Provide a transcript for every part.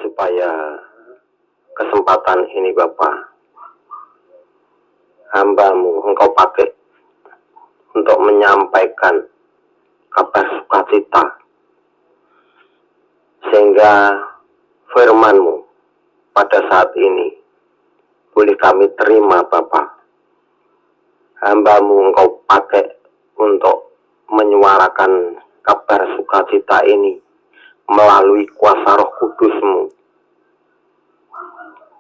supaya kesempatan ini Bapa, hamba-Mu Engkau pakai untuk menyampaikan kabar sukacita, sehingga firman-Mu pada saat ini boleh kami terima Bapa. Hamba-Mu Engkau pakai untuk menyuarakan kabar sukacita ini melalui kuasa Roh Kudus-Mu.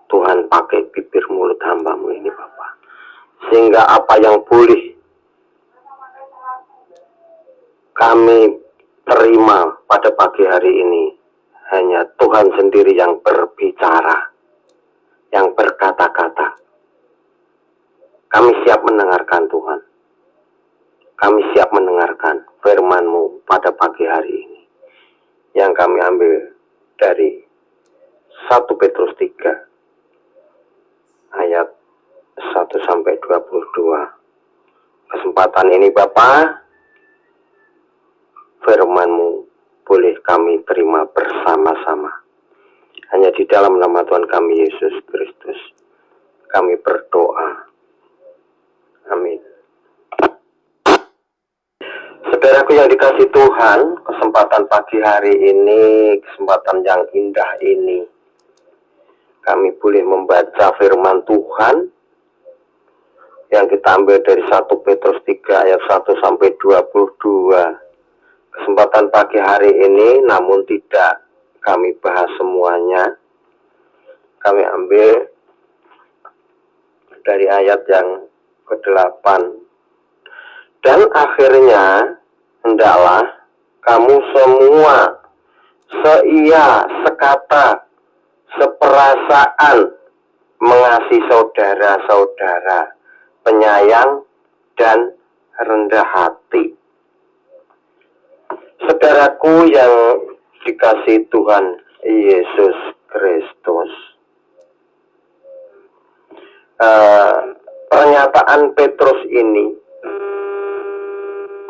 Tuhan pakai bibir mulut hamba-Mu ini Bapa, sehingga apa yang boleh kami terima pada pagi hari ini hanya Tuhan sendiri yang berbicara, yang berkata-kata. Kami siap mendengarkan Tuhan. Kami siap mendengarkan firman-Mu pada pagi hari ini, yang kami ambil dari 1 Petrus 3 ayat 1-22. Kesempatan ini Bapa, firman-Mu boleh kami terima bersama-sama. Hanya di dalam nama Tuhan kami Yesus Kristus kami berdoa. Amin. Saudaraku yang dikasih Tuhan, kesempatan pagi hari ini, kesempatan yang indah ini, kami boleh membaca firman Tuhan yang kita ambil dari 1 Petrus 3 ayat 1-22. Kesempatan pagi hari ini, namun tidak kami bahas semuanya. Kami ambil dari ayat yang ke-8. Dan akhirnya, hendaklah kamu semua seia, sekata, seperasaan, mengasihi saudara-saudara, penyayang dan rendah hati. Saudaraku yang dikasihi Tuhan Yesus Kristus, pernyataan Petrus ini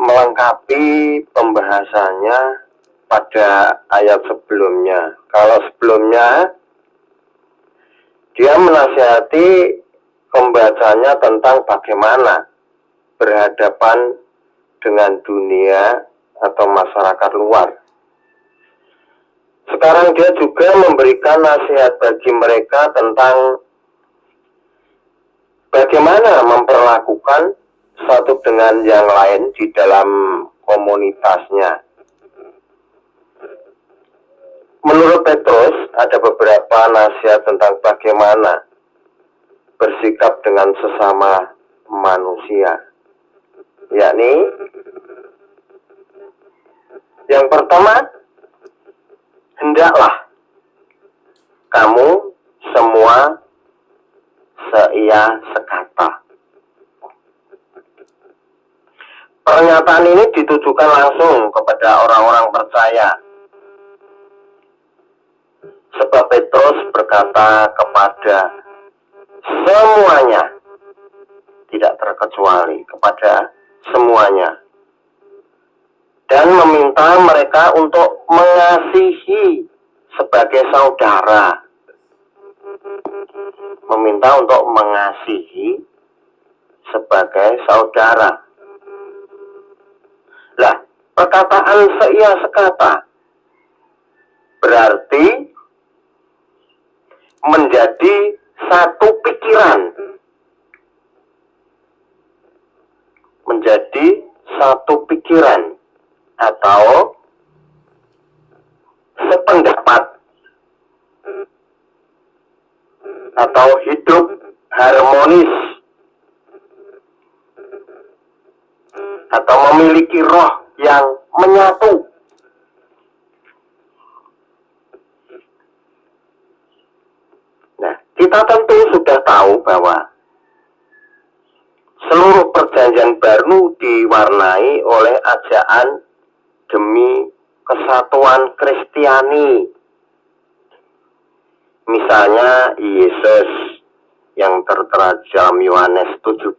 melengkapi pembahasannya pada ayat sebelumnya. Kalau sebelumnya dia menasihati pembacanya tentang bagaimana berhadapan dengan dunia atau masyarakat luar. Sekarang dia juga memberikan nasihat bagi mereka tentang bagaimana memperlakukan satu dengan yang lain di dalam komunitasnya. Menurut Petrus, ada beberapa nasihat tentang bagaimana bersikap dengan sesama manusia. Yakni, yang pertama, hendaklah kamu semua seia, sekata. Pernyataan ini ditujukan langsung kepada orang-orang percaya. Sebab Petrus berkata kepada semuanya, tidak terkecuali, kepada semuanya, dan meminta mereka untuk mengasihi sebagai saudara. Meminta untuk mengasihi sebagai saudara. Lah, perkataan seia sekata berarti menjadi satu pikiran, menjadi satu pikiran atau sependapat, atau hidup harmonis, atau memiliki roh yang menyatu. Nah, kita tentu sudah tahu bahwa seluruh perjanjian baru diwarnai oleh ajakan demi kesatuan Kristiani. Misalnya Yesus yang tertera dalam Yohanes 17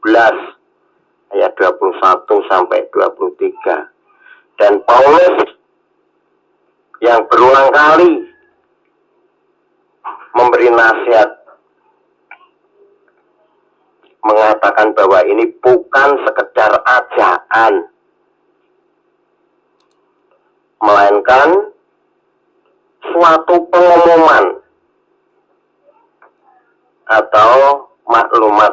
ayat 21-23. Dan Paulus yang berulang kali memberi nasihat, mengatakan bahwa ini bukan sekedar ajaan, melainkan suatu pengumuman atau maklumat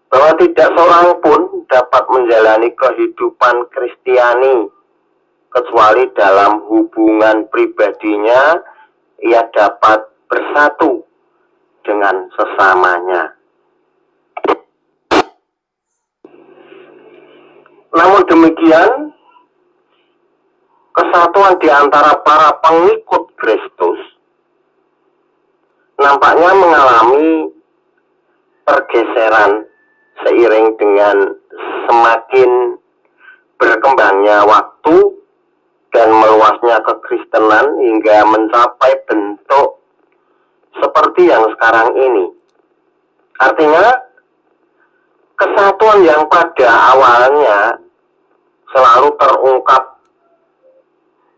bahwa tidak seorang pun dapat menjalani kehidupan Kristiani kecuali dalam hubungan pribadinya ia dapat bersatu dengan sesamanya. Namun demikian, kesatuan di antara para pengikut Kristus nampaknya mengalami pergeseran seiring dengan semakin berkembangnya waktu dan meluasnya kekristenan hingga mencapai bentuk seperti yang sekarang ini. Artinya, kesatuan yang pada awalnya selalu terungkap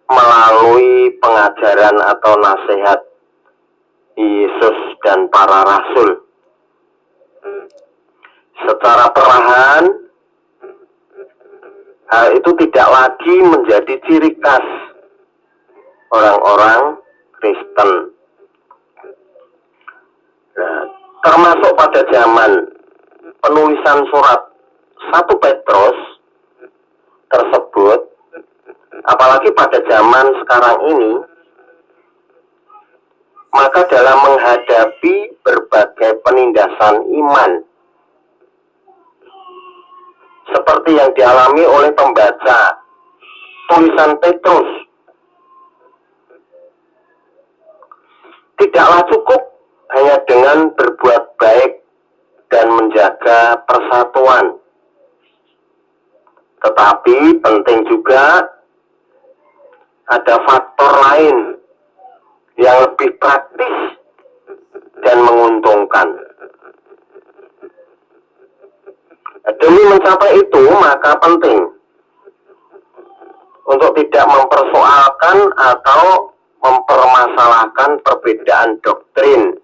melalui pengajaran atau nasihat Yesus dan para rasul. Secara perlahan, hal itu tidak lagi menjadi ciri khas orang-orang Kristen. Nah, termasuk pada zaman penulisan surat 1 Petrus tersebut, apalagi pada zaman sekarang ini, maka dalam menghadapi berbagai penindasan iman seperti yang dialami oleh pembaca tulisan Petrus, tidaklah cukup hanya dengan berbuat baik dan menjaga persatuan, tetapi penting juga ada faktor lain yang lebih praktis dan menguntungkan. Demi mencapai itu, maka penting untuk tidak mempersoalkan atau mempermasalahkan perbedaan doktrin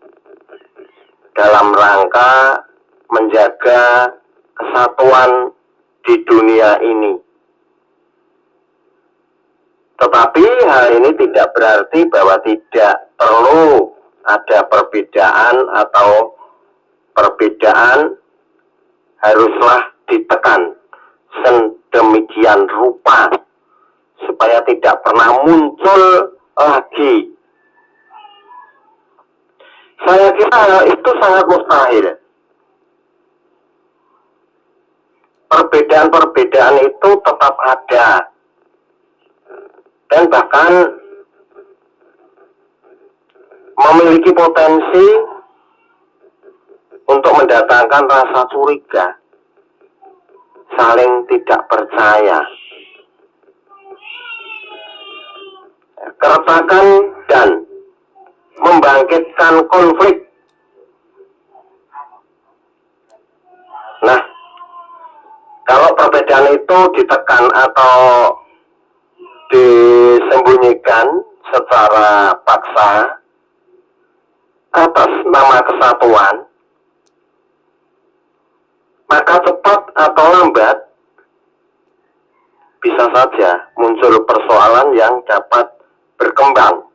dalam rangka menjaga kesatuan di dunia ini. Tetapi hal ini tidak berarti bahwa tidak perlu ada perbedaan atau perbedaan haruslah ditekan sedemikian rupa supaya tidak pernah muncul lagi. Saya kira hal itu sangat mustahil. Perbedaan-perbedaan itu tetap ada dan bahkan memiliki potensi untuk mendatangkan rasa curiga, saling tidak percaya, keretakan dan membangkitkan konflik. Nah, kalau perbedaan itu ditekan atau disembunyikan secara paksa atas nama kesatuan, maka cepat atau lambat bisa saja muncul persoalan yang dapat berkembang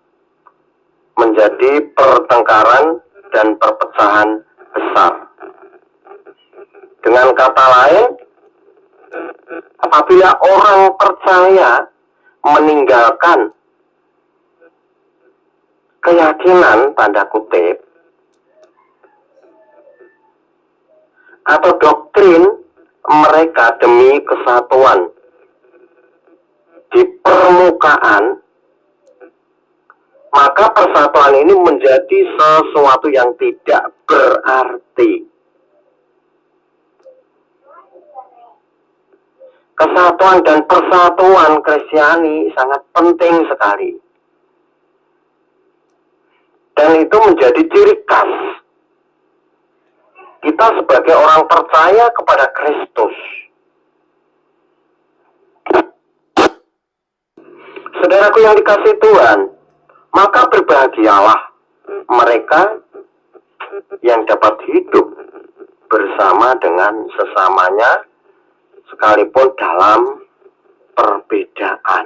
menjadi pertengkaran dan perpecahan besar. Dengan kata lain, apabila orang percaya meninggalkan keyakinan tanda kutip atau doktrin mereka demi kesatuan di permukaan, maka persatuan ini menjadi sesuatu yang tidak berarti. Kesatuan dan persatuan Kristiani sangat penting sekali. Dan itu menjadi ciri khas kita sebagai orang percaya kepada Kristus. Saudaraku yang dikasihi Tuhan, Maka berbahagialah mereka yang dapat hidup bersama dengan sesamanya, sekalipun dalam perbedaan.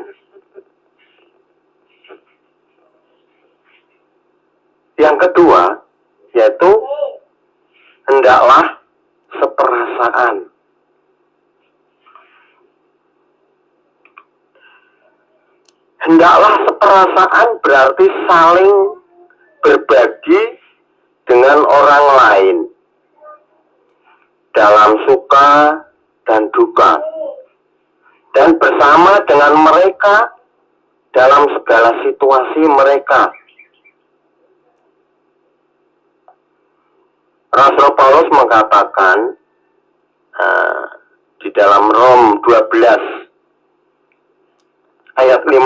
Yang kedua, yaitu hendaklah seperasaan. Hendaklah seperasaan berarti saling berbagi dengan orang lain dalam suka dan duka, dan bersama dengan mereka dalam segala situasi mereka. Rasul Paulus mengatakan di dalam Rom 12 ayat 15,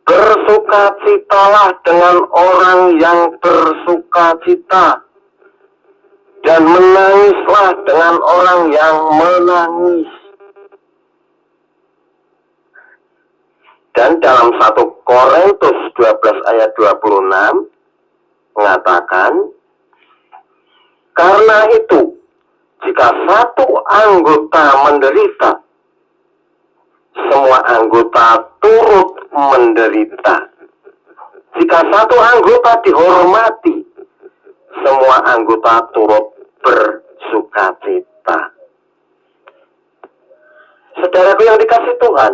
bersukacitalah dengan orang yang bersukacita, dan menangislah dengan orang yang menangis. Dan dalam 1 Korintus 12 ayat 26 mengatakan, karena itu jika satu anggota menderita, semua anggota turut menderita. Jika satu anggota dihormati, semua anggota turut bersukacita. Saudaraku yang dikasih Tuhan,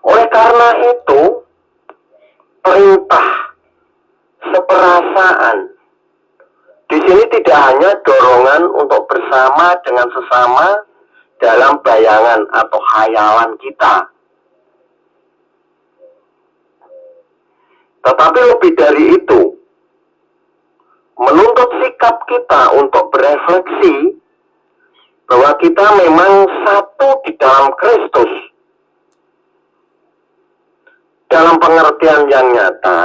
oleh karena itu, perintah seperasaan di sini tidak hanya dorongan untuk bersama dengan sesama dalam bayangan atau khayalan kita, tetapi lebih dari itu, menuntut sikap kita untuk berefleksi bahwa kita memang satu di dalam Kristus. Dalam pengertian yang nyata,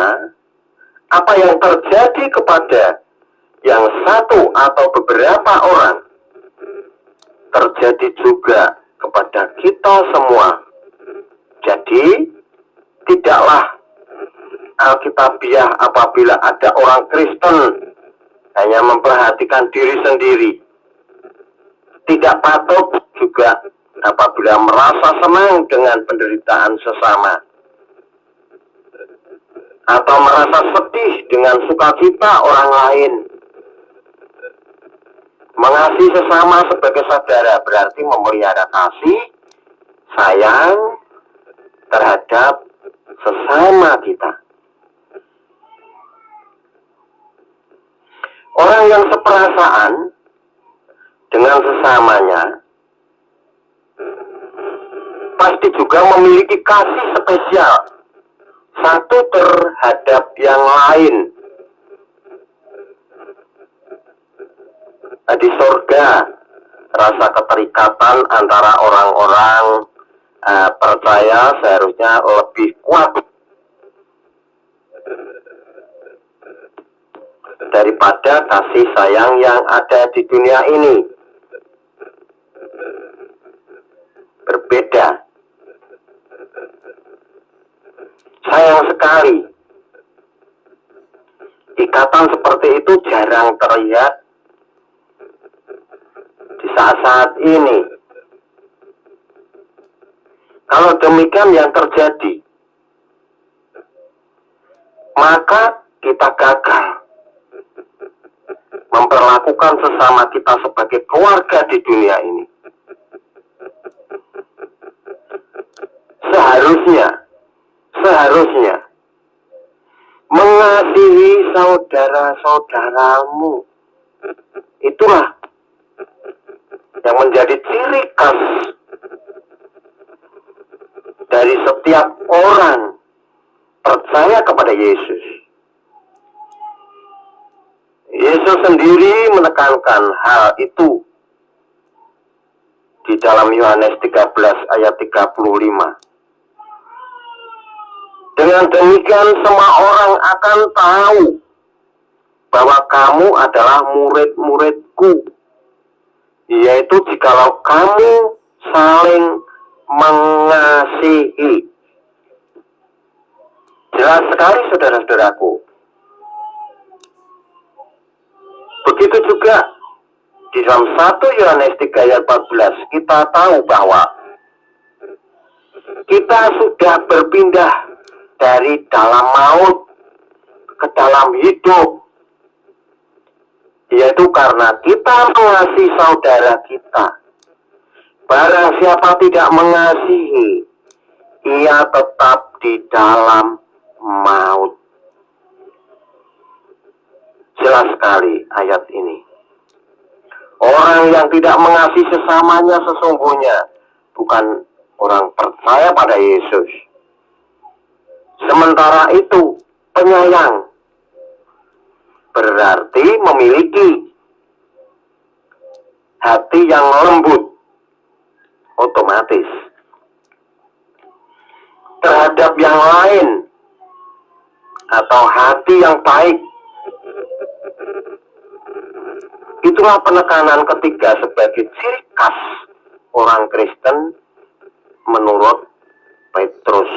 apa yang terjadi kepada yang satu atau beberapa orang terjadi juga kepada kita semua. Jadi, tidaklah alkitabiah apabila ada orang Kristen hanya memperhatikan diri sendiri. Tidak patut juga apabila merasa senang dengan penderitaan sesama, atau merasa sedih dengan sukacita orang lain. Mengasihi sesama sebagai saudara berarti memelihara kasih, sayang terhadap sesama kita. Orang yang seperasaan dengan sesamanya pasti juga memiliki kasih spesial satu terhadap yang lain. Di surga, rasa keterikatan antara orang-orang percaya seharusnya lebih kuat daripada kasih sayang yang ada di dunia ini. Berbeda. Sayang sekali, ikatan seperti itu jarang terlihat di saat-saat ini. Kalau demikian yang terjadi, maka kita gagal memperlakukan sesama kita sebagai keluarga di dunia ini. Seharusnya mengasihi saudara-saudaramu. Itulah yang menjadi ciri khas dari setiap orang percaya kepada Yesus. Yesus sendiri menekankan hal itu di dalam Yohanes 13 ayat 35. Dengan demikian semua orang akan tahu bahwa kamu adalah murid-muridku, yaitu jikalau kamu saling mengasihi mengasihi. Jelas sekali saudara-saudaraku. Begitu juga di dalam 1 Yohanes 3 ayat 14 kita tahu bahwa kita sudah berpindah dari dalam maut ke dalam hidup, yaitu karena kita mengasihi saudara kita. Barang siapa tidak mengasihi, ia tetap di dalam maut. Jelas sekali ayat ini. Orang yang tidak mengasihi sesamanya sesungguhnya bukan orang percaya pada Yesus. Sementara itu, penyayang berarti memiliki hati yang lembut, otomatis terhadap yang lain, atau hati yang baik. Itulah penekanan ketiga sebagai ciri khas orang Kristen menurut Petrus.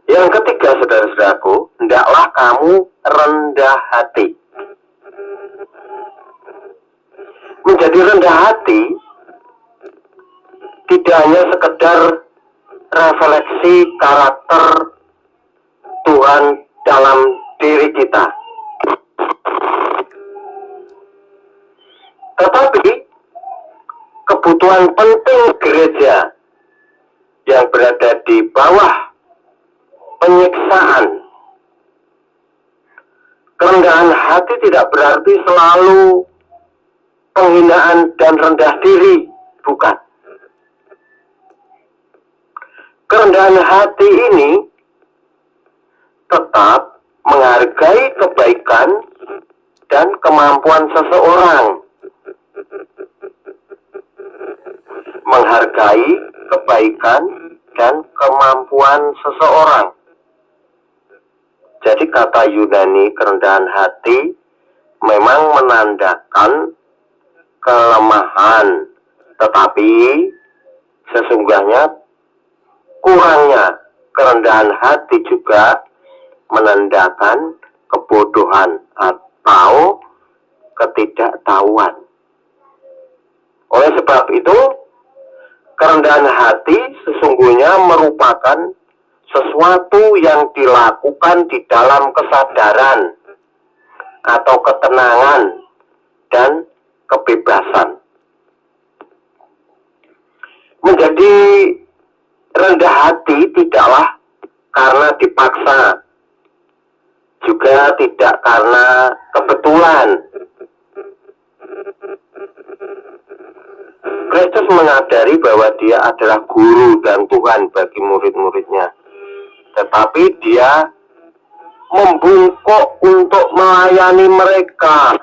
Yang ketiga, saudara-saudaraku, hendaklah kamu rendah hati. Menjadi rendah hati tidak hanya sekedar refleksi karakter Tuhan dalam diri kita, tetapi kebutuhan penting gereja yang berada di bawah penyiksaan. Kerendahan hati tidak berarti selalu penghinaan dan rendah diri, bukan. Kerendahan hati ini tetap menghargai kebaikan dan kemampuan seseorang. Menghargai kebaikan dan kemampuan seseorang. Jadi kata Yunani kerendahan hati memang menandakan kelemahan, tetapi sesungguhnya kurangnya kerendahan hati juga menandakan kebodohan atau ketidaktahuan. Oleh sebab itu, kerendahan hati sesungguhnya merupakan sesuatu yang dilakukan di dalam kesadaran atau ketenangan dan kebebasan. Menjadi rendah hati tidaklah karena dipaksa, juga tidak karena kebetulan. Kristus menyadari bahwa dia adalah guru dan Tuhan bagi murid-muridnya. Tetapi dia membungkuk untuk melayani mereka.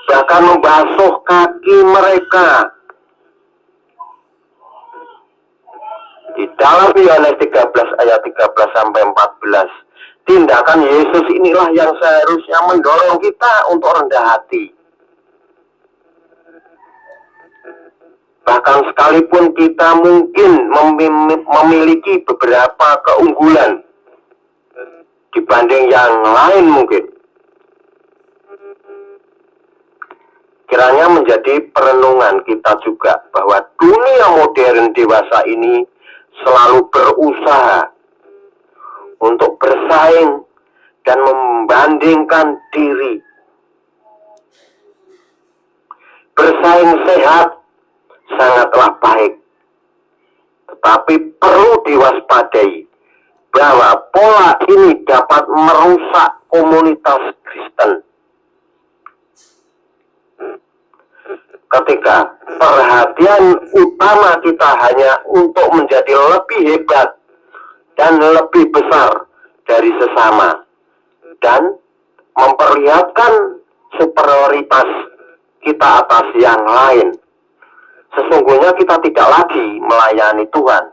Bahkan membasuh kaki mereka. Di dalam Yohanes 13 ayat 13 sampai 14, tindakan Yesus inilah yang seharusnya mendorong kita untuk rendah hati. Bahkan sekalipun kita mungkin memiliki beberapa keunggulan dibanding yang lain mungkin, kiranya menjadi perenungan kita juga bahwa dunia modern dewasa ini selalu berusaha untuk bersaing dan membandingkan diri. Bersaing sehat sangatlah baik, tetapi perlu diwaspadai bahwa pola ini dapat merusak komunitas Kristen. Ketika perhatian utama kita hanya untuk menjadi lebih hebat dan lebih besar dari sesama dan memperlihatkan superioritas kita atas yang lain, sesungguhnya kita tidak lagi melayani Tuhan,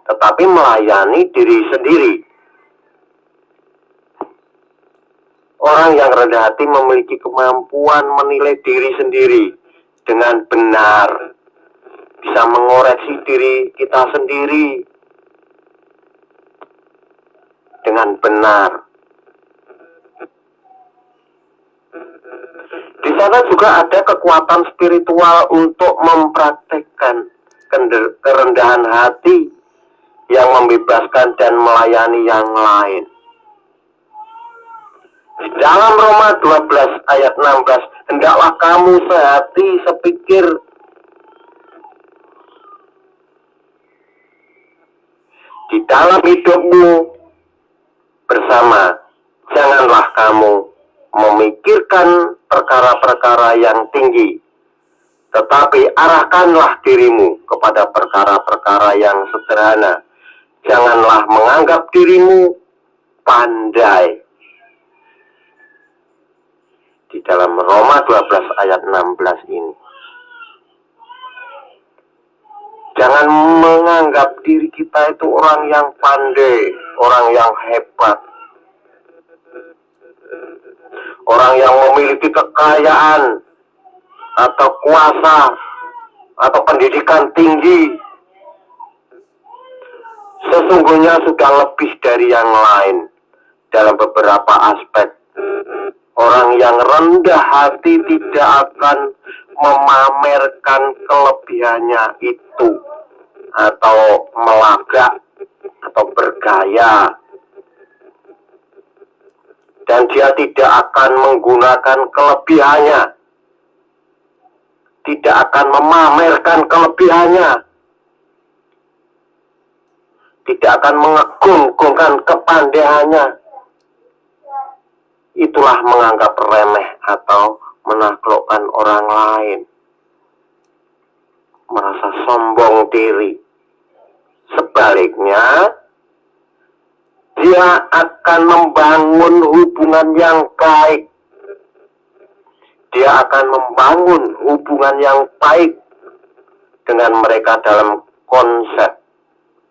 tetapi melayani diri sendiri. Orang yang rendah hati memiliki kemampuan menilai diri sendiri dengan benar, bisa mengoreksi diri kita sendiri dengan benar. Di sana juga ada kekuatan spiritual untuk mempraktekkan kerendahan hati yang membebaskan dan melayani yang lain. Di dalam Roma 12 ayat 16, hendaklah kamu sehati sepikir di dalam hidupmu bersama. Janganlah kamu memikirkan perkara-perkara yang tinggi, tetapi arahkanlah dirimu kepada perkara-perkara yang sederhana. Janganlah menganggap dirimu pandai. Di dalam Roma 12 ayat 16 ini, jangan menganggap diri kita itu orang yang pandai, orang yang hebat, orang yang memiliki kekayaan atau kuasa atau pendidikan tinggi. Sesungguhnya sudah lebih dari yang lain dalam beberapa aspek. Orang yang rendah hati tidak akan memamerkan kelebihannya itu, atau melagak, atau bergaya. Dan dia tidak akan menggunakan kelebihannya, tidak akan memamerkan kelebihannya, tidak akan mengagung-agungkan kepandaiannya. Itulah menganggap remeh atau menaklukkan orang lain, merasa sombong diri. Sebaliknya, dia akan membangun hubungan yang baik. Dia akan membangun hubungan yang baik dengan mereka dalam konsep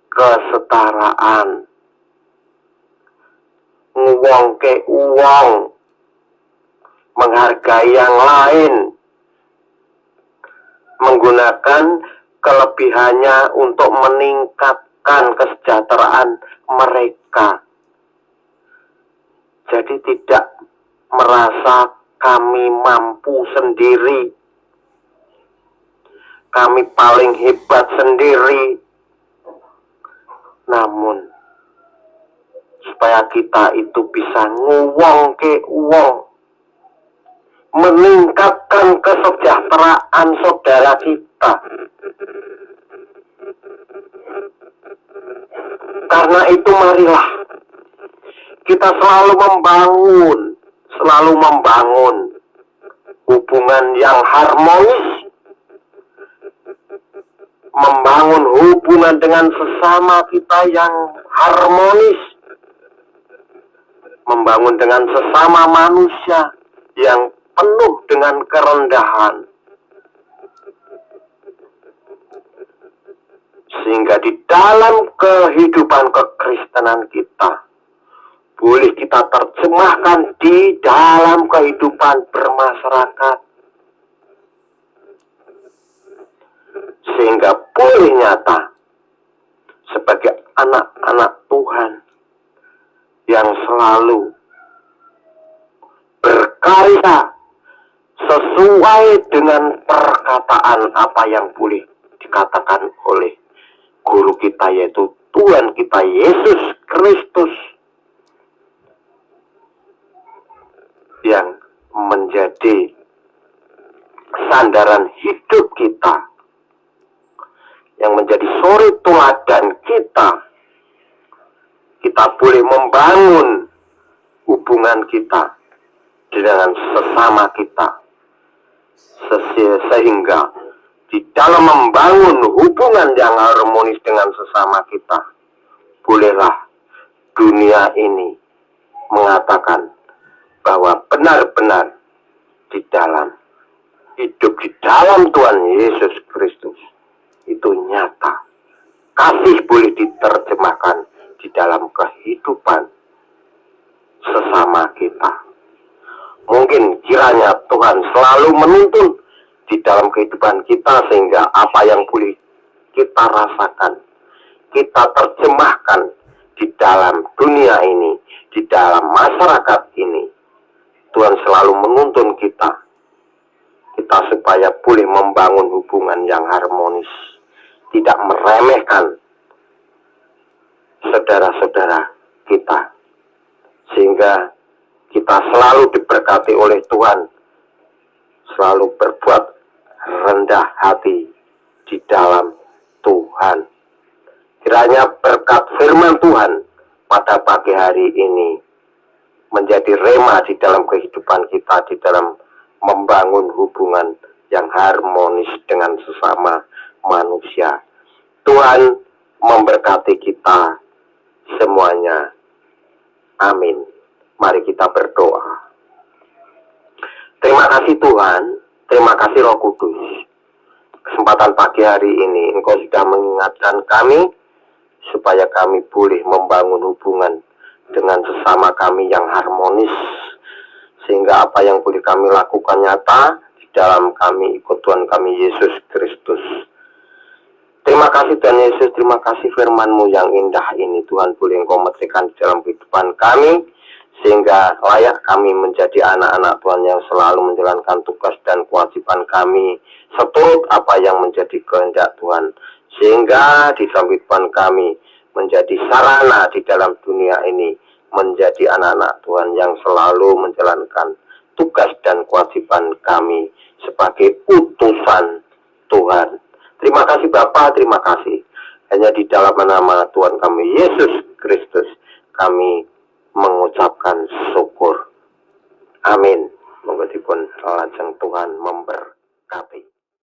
kesetaraan. Uang ke uang, menghargai yang lain, menggunakan kelebihannya untuk meningkatkan kesejahteraan mereka. Jadi tidak merasa kami mampu sendiri, kami paling hebat sendiri. Namun supaya kita itu bisa nguwong ke uang, meningkatkan kesejahteraan saudara kita. Karena itu marilah kita selalu membangun hubungan yang harmonis, membangun hubungan dengan sesama kita yang harmonis, membangun dengan sesama manusia yang penuh dengan kerendahan. Sehingga di dalam kehidupan kekristenan kita, boleh kita terjemahkan di dalam kehidupan bermasyarakat. Sehingga boleh nyata sebagai anak-anak Tuhan yang selalu berkarya sesuai dengan perkataan apa yang boleh dikatakan oleh guru kita, yaitu Tuhan kita Yesus Kristus, yang menjadi sandaran hidup kita, yang menjadi suri teladan kita. Kita boleh membangun hubungan kita dengan sesama kita, sehingga di dalam membangun hubungan yang harmonis dengan sesama kita, bolehlah dunia ini mengatakan bahwa benar-benar di dalam hidup di dalam Tuhan Yesus Kristus itu nyata. Kasih boleh diterjemahkan di dalam kehidupan sesama kita. Mungkin kiranya Tuhan selalu menuntun di dalam kehidupan kita, sehingga apa yang boleh kita rasakan, kita terjemahkan di dalam dunia ini, di dalam masyarakat ini. Tuhan selalu menuntun kita supaya boleh membangun hubungan yang harmonis, tidak meremehkan saudara-saudara kita, sehingga kita selalu diberkati oleh Tuhan, selalu berbuat rendah hati di dalam Tuhan. Kiranya berkat firman Tuhan pada pagi hari ini menjadi rema di dalam kehidupan kita, di dalam membangun hubungan yang harmonis dengan sesama manusia. Tuhan memberkati kita semuanya. Amin. Mari kita berdoa. Terima kasih Tuhan, terima kasih Roh Kudus. Kesempatan pagi hari ini Engkau sudah mengingatkan kami supaya kami boleh membangun hubungan dengan sesama kami yang harmonis, sehingga apa yang boleh kami lakukan nyata di dalam kami ikut Tuhan kami Yesus Kristus. Terima kasih Tuhan Yesus, terima kasih firman-Mu yang indah ini Tuhan, boleh Engkau metikkan di dalam kehidupan kami, sehingga layak kami menjadi anak-anak Tuhan yang selalu menjalankan tugas dan kewajiban kami seturut apa yang menjadi kehendak Tuhan, sehingga di dalam kehidupan kami menjadi sarana di dalam dunia ini, menjadi anak-anak Tuhan yang selalu menjalankan tugas dan kewajiban kami sebagai utusan Tuhan. Terima kasih Bapa, terima kasih. Hanya di dalam nama Tuhan kami Yesus Kristus kami mengucapkan syukur. Amin. Moga dipun lajeng Tuhan memberkati.